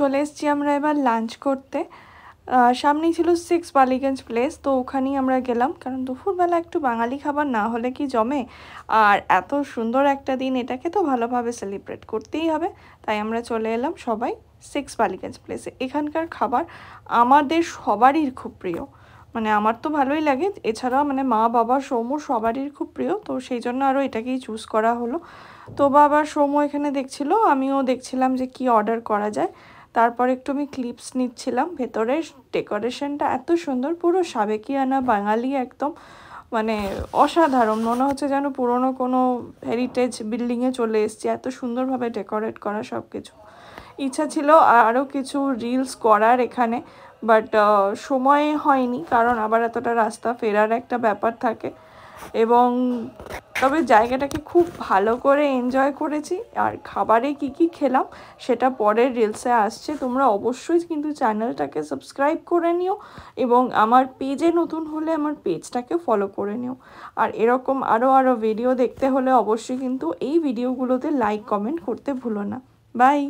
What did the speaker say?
চলে এসেছি আমরা এবার লাঞ্চ করতে। সামনেই ছিল 6 বালিগঞ্জ প্লেস, তো ওখানেই আমরা গেলাম, কারণ দুপুরবেলা একটু বাঙালি খাবার না হলে কি জমে। আর এত সুন্দর একটা দিন, এটাকে তো ভালোভাবে সেলিব্রেট করতেই হবে। তাই আমরা চলে এলাম সবাই 6 বালিগঞ্জ প্লেসে। এখানকার খাবার আমাদের সবারই খুব প্রিয়, মানে আমার তো ভালোই লাগে, এছাড়াও মানে মা বাবা সৌম্য সবারই খুব প্রিয়, তো সেই জন্য আরও এটাকেই চুজ করা হলো। তো বাবা সৌম্য এখানে দেখছিল, আমিও দেখছিলাম যে কি অর্ডার করা যায়। তারপর একটু আমি ক্লিপস নিচ্ছিলাম। ভেতরের ডেকোরেশনটা এত সুন্দর, পুরো সাবেকিয়ানা বাঙালি একদম, মানে অসাধারণ, মনে হচ্ছে যেন পুরনো কোনো হেরিটেজ বিল্ডিংয়ে চলে এসেছি, এত সুন্দরভাবে ডেকোরেট করা সব কিছু। ইচ্ছা ছিল আরও কিছু রিলস করার এখানে, বাট সময় হয়নি, কারণ আবার এতটা রাস্তা ফেরার একটা ব্যাপার থাকে। এবং তবে জায়গাটাকে খুব ভালো করে এনজয় করেছি। আর খাবারে কি কি খেলাম সেটা পরের রিলসে আসছে, তোমরা অবশ্যই কিন্তু চ্যানেলটাকে সাবস্ক্রাইব করে নিও, এবং আমার পেজে নতুন হলে আমার পেজটাকে ফলো করে নিও। আর এরকম আরও ভিডিও দেখতে হলে অবশ্যই কিন্তু এই ভিডিওগুলোতে লাইক কমেন্ট করতে ভুলো না। বাই।